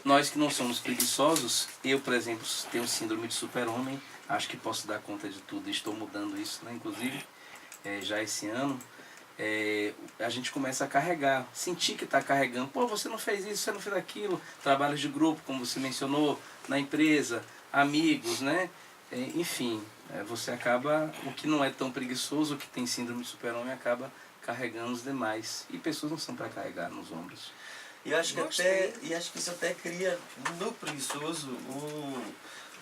nós que não somos preguiçosos, eu, por exemplo, tenho síndrome de super-homem, acho que posso dar conta de tudo, e estou mudando isso, né? Inclusive, já esse ano, a gente começa a carregar, sentir que está carregando. Pô, você não fez isso, você não fez aquilo. Trabalhos de grupo, como você mencionou, na empresa, amigos, né? Enfim, você acaba, o que não é tão preguiçoso, o que tem síndrome de super-homem, acaba carregando os demais. E pessoas não são para carregar nos ombros. E acho que isso até cria no preguiçoso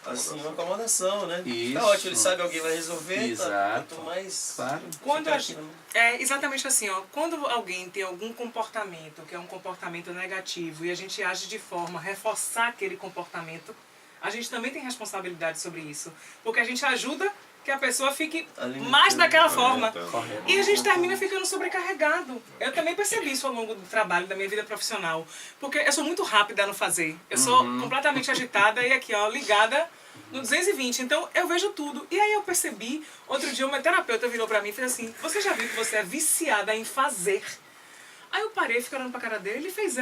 assim, uma acomodação, né? Isso. Tá ótimo, ele sabe que alguém vai resolver, Exato. tá, quanto mais... Claro. Quando ficar a aqui gente, no- é exatamente assim, ó. Quando alguém tem algum comportamento que é um comportamento negativo e a gente age de forma a reforçar aquele comportamento, a gente também tem responsabilidade sobre isso. Porque a gente ajuda que a pessoa fique Alimentando, mais daquela forma. Correto. E a gente termina ficando sobrecarregado. Eu também percebi isso ao longo do trabalho, da minha vida profissional. Porque eu sou muito rápida no fazer. Eu sou completamente agitada e aqui, ó, ligada no 220. Então, eu vejo tudo. E aí eu percebi, outro dia, uma terapeuta virou pra mim e fez assim, você já viu que você é viciada em fazer? Aí eu parei, fiquei olhando pra cara dele, ele fez,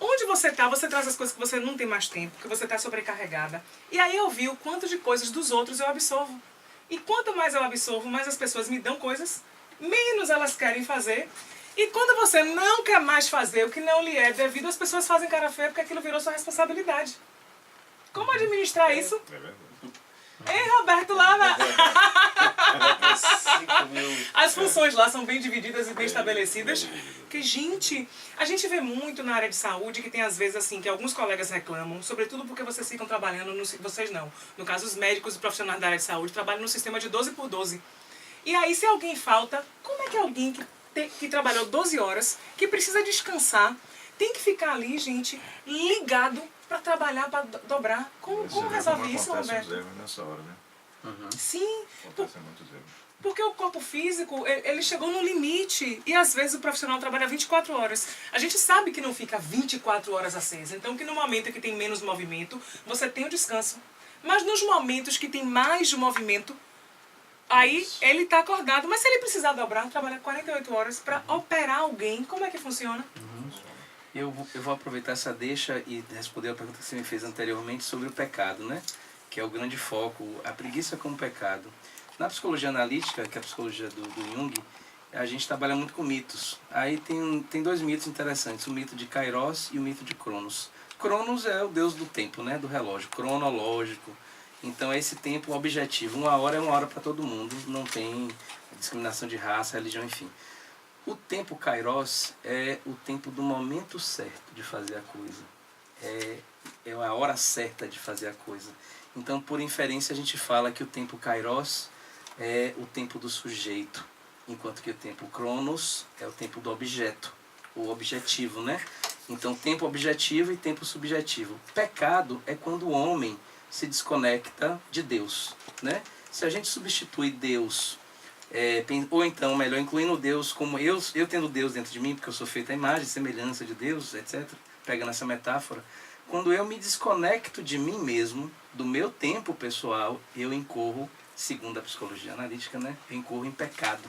onde você tá, você traz as coisas que você não tem mais tempo, que você tá sobrecarregada. E aí eu vi o quanto de coisas dos outros eu absorvo. E quanto mais eu absorvo, mais as pessoas me dão coisas, menos elas querem fazer. E quando você não quer mais fazer o que não lhe é devido, as pessoas fazem cara feia porque aquilo virou sua responsabilidade. Como administrar isso? É verdade. Hein, Roberto, lá na... 5 mil... As funções lá são bem divididas e bem estabelecidas. Que, gente, a gente vê muito na área de saúde que tem às vezes assim, que alguns colegas reclamam, sobretudo porque vocês ficam trabalhando, vocês não. No caso, os médicos e profissionais da área de saúde trabalham no sistema de 12 por 12. E aí, se alguém falta, como é que alguém que trabalhou 12 horas, que precisa descansar, tem que ficar ali, gente, ligado para trabalhar, para dobrar? Como resolve isso, Acontece Roberto? os erros nessa hora, né? Sim, Acontecem muitos erros. porque o corpo físico, ele chegou no limite. E às vezes o profissional trabalha 24 horas. A gente sabe que não fica 24 horas acesa. Então que no momento que tem menos movimento, você tem o descanso. Mas nos momentos que tem mais de movimento, aí ele está acordado. Mas se ele precisar dobrar, trabalhar 48 horas para operar alguém, como é que funciona? Eu vou aproveitar essa deixa e responder a pergunta que você me fez anteriormente sobre o pecado, né? Que é o grande foco, a preguiça como pecado. Na psicologia analítica, que é a psicologia do Jung, a gente trabalha muito com mitos. Aí tem dois mitos interessantes, o mito de Kairos e o mito de Cronos. Cronos é o deus do tempo, né? Do relógio, cronológico. Então é esse tempo objetivo. 1 hora é 1 hora para todo mundo, não tem discriminação de raça, religião, enfim. O tempo Kairos é o tempo do momento certo de fazer a coisa. É a hora certa de fazer a coisa. Então, por inferência, a gente fala que o tempo Kairos é o tempo do sujeito, enquanto que o tempo Cronos é o tempo do objeto, o objetivo, né? Então, tempo objetivo e tempo subjetivo. Pecado é quando o homem se desconecta de Deus, né? Se a gente substitui Deus, ou então, melhor, incluindo Deus como eu tendo Deus dentro de mim, porque eu sou feito à imagem e semelhança de Deus, etc., pegando essa metáfora, quando eu me desconecto de mim mesmo, do meu tempo pessoal, eu incorro, segundo a psicologia analítica, né? Eu incorro em pecado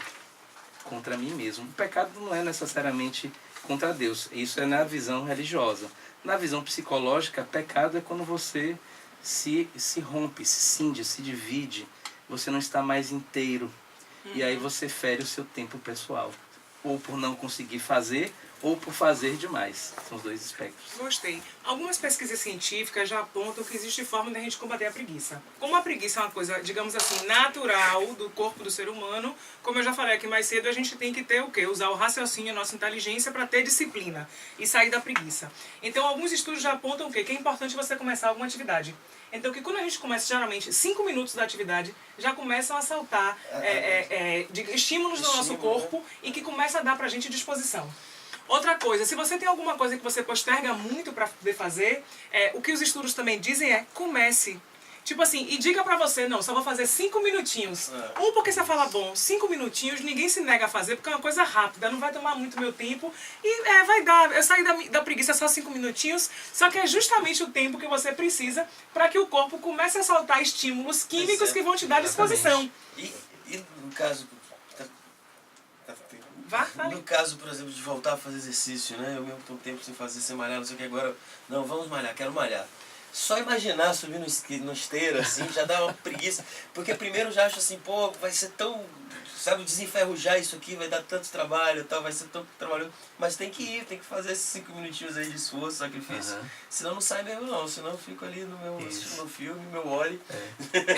contra mim mesmo. O pecado não é necessariamente contra Deus, isso é na visão religiosa. Na visão psicológica, pecado é quando você se rompe, se cinge, se divide, você não está mais inteiro. E aí você fere o seu tempo pessoal. Ou por não conseguir fazer, ou por fazer demais. São os dois espectros. Gostei. Algumas pesquisas científicas já apontam que existe forma de a gente combater a preguiça. Como a preguiça é uma coisa, digamos assim, natural do corpo do ser humano, como eu já falei aqui mais cedo, a gente tem que ter o quê? Usar o raciocínio, a nossa inteligência para ter disciplina e sair da preguiça. Então, alguns estudos já apontam o quê? Que é importante você começar alguma atividade. Então, que quando a gente começa, geralmente, 5 minutos da atividade, já começam a saltar estímulos no nosso corpo e que começa a dar pra gente disposição. Outra coisa, se você tem alguma coisa que você posterga muito para poder fazer, o que os estudos também dizem é comece. Tipo assim, e diga pra você, não, só vou fazer 5 minutinhos. Porque você fala, bom, 5 minutinhos, ninguém se nega a fazer, porque é uma coisa rápida, não vai tomar muito meu tempo. E vai dar, eu saí da preguiça só 5 minutinhos, só que é justamente o tempo que você precisa para que o corpo comece a soltar estímulos químicos que vão te dar disposição. E no caso... Fale. No caso, por exemplo, de voltar a fazer exercício, né? Eu mesmo tô um tempo sem fazer, sem malhar, não sei o que, agora... Não, vamos malhar, quero malhar. Só imaginar subir no esteira, assim, já dá uma preguiça. Porque primeiro eu já acho assim, pô, vai ser tão... Sabe, desenferrujar isso aqui, vai dar tanto trabalho e tal, vai ser tão trabalhoso. Mas tem que ir, tem que fazer esses 5 minutinhos aí de esforço, sacrifício. Senão não sai mesmo não, senão eu fico ali no meu, assistindo meu filme, meu Oli,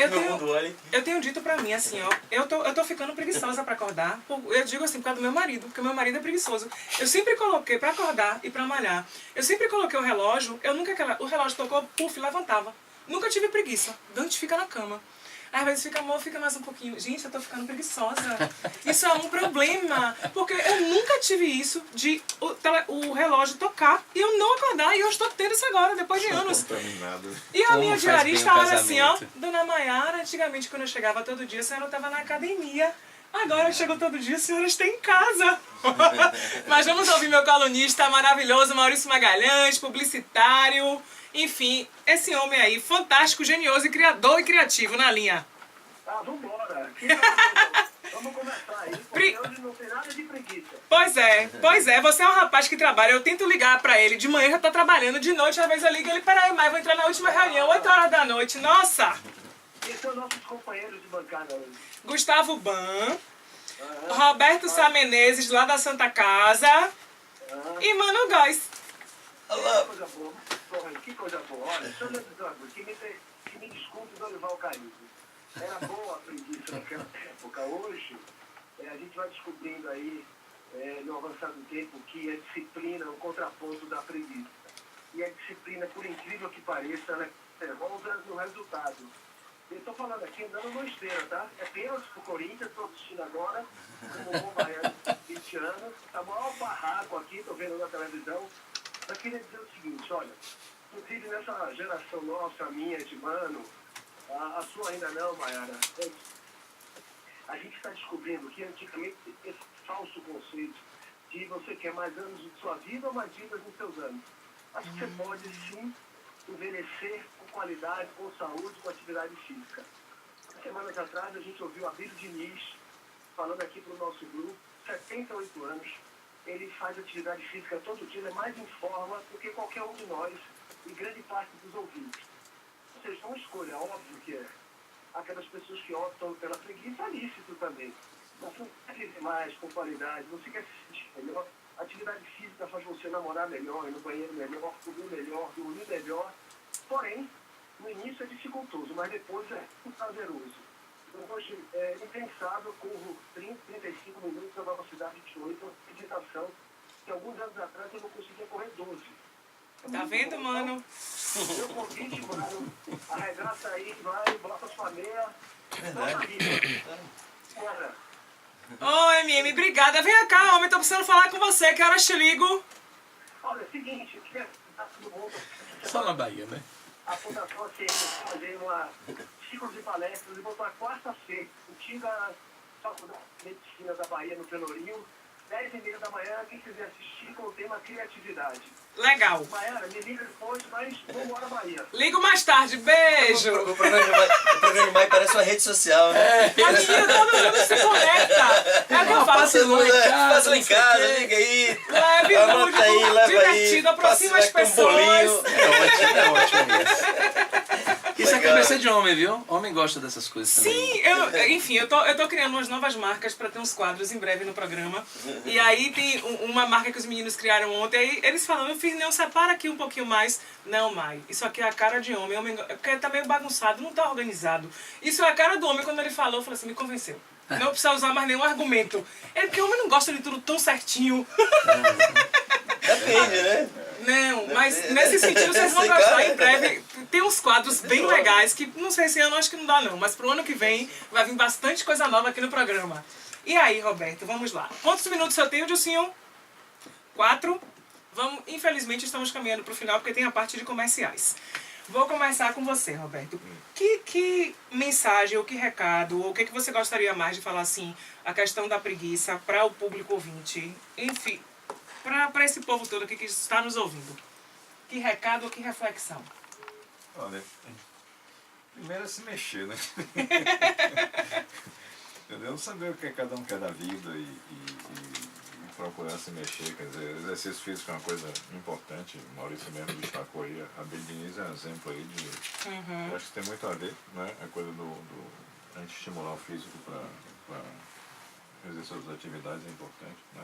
meu mundo Oli. Eu tenho dito pra mim assim, ó, eu tô ficando preguiçosa pra acordar. Eu digo assim, por causa do meu marido, porque o meu marido é preguiçoso. Eu sempre coloquei pra acordar e pra malhar. Eu sempre coloquei o relógio, o relógio tocou, puf, levantava. Nunca tive preguiça. Dante fica na cama. Às vezes fica, amor, fica mais um pouquinho. Gente, eu tô ficando preguiçosa. Isso é um problema. Porque eu nunca tive isso de o relógio tocar e eu não acordar. E eu estou tendo isso agora, depois de anos. Contaminado. E a Como minha faz bem o diarista olha assim, ó. casamento. Dona Maiara, antigamente quando eu chegava todo dia, a senhora estava na academia. Agora eu chego todo dia, a senhora está em casa. Mas vamos ouvir meu colunista maravilhoso, Maurício Magalhães, publicitário. Enfim, esse homem aí, fantástico, genioso e criador e criativo na linha. Ah, vambora. Vamos começar aí, porque Pri- hoje não tem nada de preguiça. Pois é, você é um rapaz que trabalha, eu tento ligar pra ele, de manhã já tá trabalhando, de noite às vezes eu ligo ele, peraí, mas vou entrar na última reunião, 8 horas da noite, nossa! E são nossos companheiros de bancada hoje. Gustavo Ban, Roberto Sá Menezes, lá da Santa Casa, e Mano Góes. Que coisa boa. Porra, que coisa boa. Olha, deixa eu lhe dizer uma coisa, que me desculpe Dorival Caymmi. Era boa a preguiça naquela época. Hoje, a gente vai descobrindo aí, no avançar do tempo, que a disciplina é um contraponto da preguiça. E a disciplina, por incrível que pareça, ela é nervosa no resultado. Eu estou falando aqui andando numa esteira, tá? É pênalti pro Corinthians, estou assistindo agora, como bom baiano, 20 anos. Tá maior barraco aqui, estou vendo na televisão. Eu queria dizer o seguinte, olha, inclusive nessa geração nossa, minha, de Mano, a sua ainda não, Maiara, a gente está descobrindo que antigamente esse falso conceito de você quer mais anos de sua vida ou mais vidas nos seus anos. Acho que você pode sim envelhecer com qualidade, com saúde, com atividade física. Semanas atrás a gente ouviu a Abílio Diniz falando aqui para o nosso grupo, 78 anos, ele faz atividade física todo dia, ele é mais em forma do que qualquer um de nós e grande parte dos ouvintes. Ou seja, é uma escolha, óbvio que é. Aquelas pessoas que optam pela preguiça, é lícito também. Você quer viver mais, com qualidade, você quer se sentir melhor. A atividade física faz você namorar melhor, ir no banheiro melhor, comer melhor, dormir melhor. Porém, no início é dificultoso, mas depois é prazeroso. Então, hoje, é impensável, corro 30, 35 minutos na velocidade de 8, uma meditação, que alguns anos atrás eu não conseguia correr 12. Tá vendo, mano? Meu convite, mano, arregaça aí, vai, bota sua meia, bota a vida. Bora. Ô, MM, obrigada. Vem cá, homem, tô precisando falar com você, que horas te ligo? Olha, é o seguinte, que é todo mundo, Só na Bahia, né? a Fundação Ciência fazer uma ciclo de palestras e botou a quarta-feira, antiga Faculdade de Medicina da Bahia, no Pelourinho, 10h30 da manhã, quem quiser assistir com o tema criatividade. Legal. Maiara, me liga depois, mas vamos embora Bahia. Ligo mais tarde, beijo. O programa de Mai parece uma rede social, né? Aqui todo mundo se conecta. É o que eu falo. Passa lá em casa, Passa lá em não sei casa, o quê. liga aí. Leve, Anota lúdico, aí, leva divertido, aí. aproxima as Passa, vai com um pessoas. bolinho. É ótimo isso. Isso é Legal. cabeça de homem, viu? Homem gosta dessas coisas também. Sim, enfim, eu tô criando umas novas marcas pra ter uns quadros em breve no programa. E aí tem uma marca que os meninos criaram ontem, aí eles falam, meu filho, não, separa aqui um pouquinho mais. Não, Mai, isso aqui é a cara de homem, porque tá meio bagunçado, não tá organizado. Isso é a cara do homem, quando ele falou, eu falei assim, me convenceu. Não precisa usar mais nenhum argumento. É porque o homem não gosta de tudo tão certinho. Depende, né? Não, mas nesse sentido vocês vão Sim, gostar cara. em breve. Tem uns quadros bem legais que não sei se ano acho que não dá não, mas pro ano que vem vai vir bastante coisa nova aqui no programa. E aí, Roberto, vamos lá. Quantos minutos eu tenho, Dilcinho? 4? Vamos, infelizmente estamos caminhando pro final porque tem a parte de comerciais. Vou começar com você, Roberto. Que mensagem ou que recado ou o que você gostaria mais de falar assim, a questão da preguiça para o público ouvinte? Enfim, para esse povo todo aqui que está nos ouvindo. Que recado ou que reflexão? Olha, primeiro é se mexer, né? Entendeu? Saber o que cada um quer da vida e procurar se mexer. Quer dizer, exercício físico é uma coisa importante. O Maurício mesmo destacou aí. A Abílio Diniz é um exemplo aí de... Eu acho que tem muito a ver, né? A coisa a gente estimular o físico para exercer as atividades é importante, né?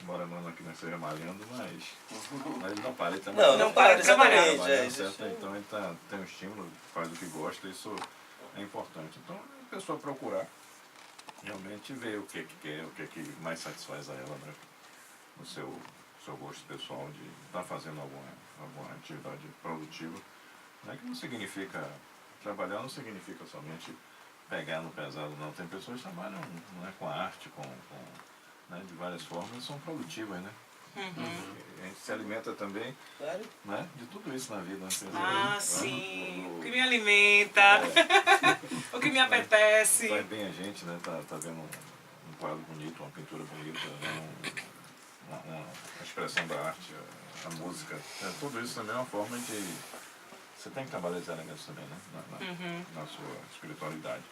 Embora não aqui não esteja malhando, mas não para, ele também. Não para, exatamente. Trabalhando, certo? Então ele tem um estímulo, faz o que gosta, isso é importante. Então a pessoa procurar realmente ver o que quer, o que mais satisfaz a ela, né? No seu gosto pessoal de estar fazendo alguma atividade produtiva Não é que não significa... Trabalhar não significa somente pegar no pesado, não. Tem pessoas que trabalham, não é, com a arte, né, de várias formas, são produtivas, né? A gente se alimenta também, Claro. né, de tudo isso na vida. Né? Ah, sim. O que me alimenta, o que me apetece. Faz bem a gente, né? Tá vendo um quadro bonito, uma pintura bonita, né? Uma expressão da arte, a música. Tudo isso também é uma forma de... Você tem que trabalhar esses elementos também, né? Na sua espiritualidade.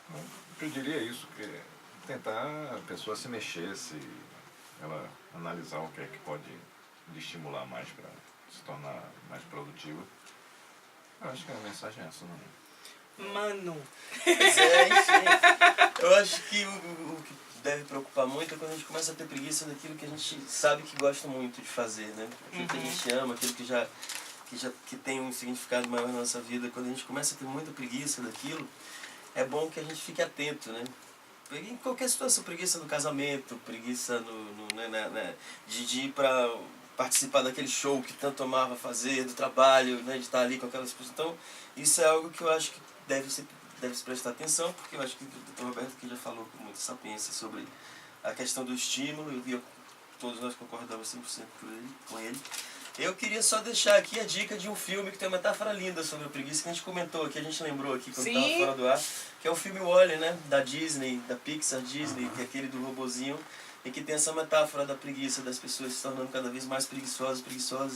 Então, eu diria isso, que tentar a pessoa se mexer, ela analisar o que é que pode lhe estimular mais para se tornar mais produtiva. Eu acho que a mensagem é essa, não é? Mano. Pois é, enfim. Eu acho que o que deve preocupar muito é quando a gente começa a ter preguiça daquilo que a gente sabe que gosta muito de fazer, né? Aquilo que a gente ama, aquilo que tem um significado maior na nossa vida. Quando a gente começa a ter muita preguiça daquilo, é bom que a gente fique atento, né? Em qualquer situação, preguiça no casamento, preguiça de ir para participar daquele show que tanto amava fazer, do trabalho, né, de estar ali com aquelas pessoas. Então, isso é algo que eu acho que deve se prestar atenção, porque eu acho que o Dr. Roberto aqui já falou com muita sapiência sobre a questão do estímulo, e todos nós concordamos 100% com ele. Eu queria só deixar aqui a dica de um filme que tem uma metáfora linda sobre a preguiça, que a gente comentou aqui, a gente lembrou aqui quando estava fora do ar, que é o filme Wall-E, né, da Disney, da Pixar Disney, que é aquele do robozinho, e que tem essa metáfora da preguiça, das pessoas se tornando cada vez mais preguiçosas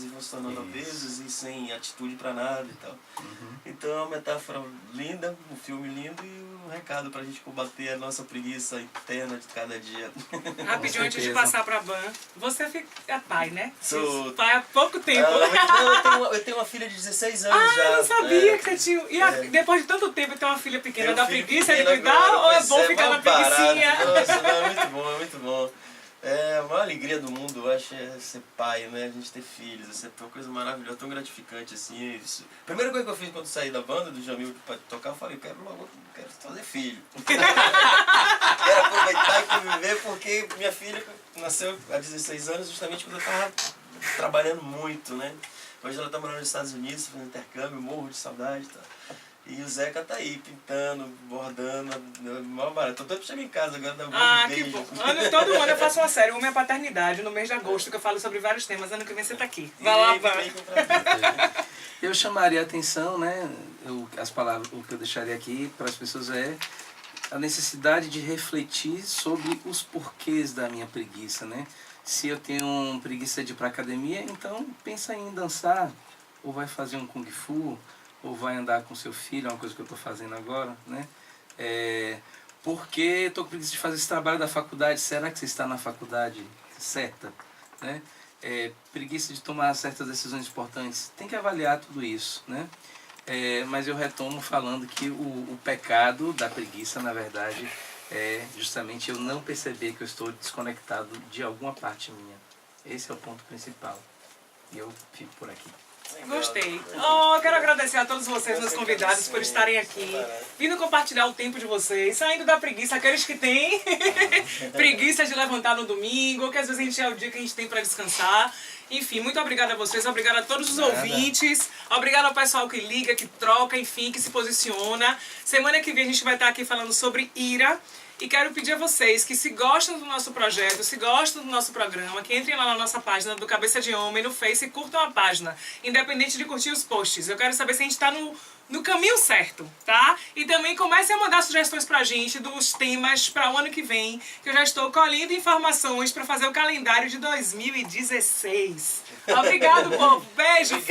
e vão se tornando obesos e sem atitude para nada e tal. Então é uma metáfora linda, um filme lindo e um recado pra gente combater a nossa preguiça interna de cada dia. Rapidinho, antes de passar pra Ban, você é pai, né? Sou. Pai há pouco tempo. Eu tenho uma filha de 16 anos já. Eu não sabia que você tinha. E depois de tanto tempo ter uma filha pequena, dá preguiça de cuidar agora, ou é bom ficar na preguicinha? Nossa, não, é muito bom, é muito bom. É, a maior alegria do mundo, eu acho, é ser pai, né? A gente ter filhos, isso é uma coisa maravilhosa, tão gratificante, assim. Isso. A primeira coisa que eu fiz quando saí da banda, do Jamil, pra tocar, eu falei, eu quero fazer filho. Quero aproveitar e conviver, porque minha filha nasceu há 16 anos, justamente quando eu tava trabalhando muito, né? Hoje ela tá morando nos Estados Unidos, fazendo intercâmbio, morro de saudade e tal. E o Zeca tá aí, pintando, bordando, mó barato. Tô doido pra chegar em casa agora, dar um beijo. Que bom. Todo ano eu faço uma série, uma é paternidade, no mês de agosto, que eu falo sobre vários temas. Ano que vem você tá aqui. Vai lá, vai. Eu chamaria a atenção, né, as palavras, o que eu deixaria aqui para as pessoas é a necessidade de refletir sobre os porquês da minha preguiça, né? Se eu tenho preguiça de ir para academia, então pensa em dançar, ou vai fazer um kung fu, ou vai andar com seu filho, é uma coisa que eu estou fazendo agora, né? Porque estou com preguiça de fazer esse trabalho da faculdade, será que você está na faculdade certa? Né? Preguiça de tomar certas decisões importantes, tem que avaliar tudo isso, né? Mas eu retomo falando que o pecado da preguiça, na verdade, é justamente eu não perceber que eu estou desconectado de alguma parte minha. Esse é o ponto principal. E eu fico por aqui. Gostei. Quero agradecer a todos vocês, meus convidados, por estarem aqui, vindo compartilhar o tempo de vocês, saindo da preguiça, aqueles que têm preguiça de levantar no domingo, que às vezes a gente é o dia que a gente tem para descansar. Enfim, muito obrigada a vocês, obrigada a todos os ouvintes, obrigada ao pessoal que liga, que troca, enfim, que se posiciona. Semana que vem a gente vai estar aqui falando sobre ira. E quero pedir a vocês que, se gostam do nosso projeto, se gostam do nosso programa, que entrem lá na nossa página do Cabeça de Homem no Face e curtam a página, independente de curtir os posts. Eu quero saber se a gente está no caminho certo, tá? E também comecem a mandar sugestões pra gente dos temas para o ano que vem, que eu já estou colhendo informações para fazer o calendário de 2016. Obrigado, povo. Beijo,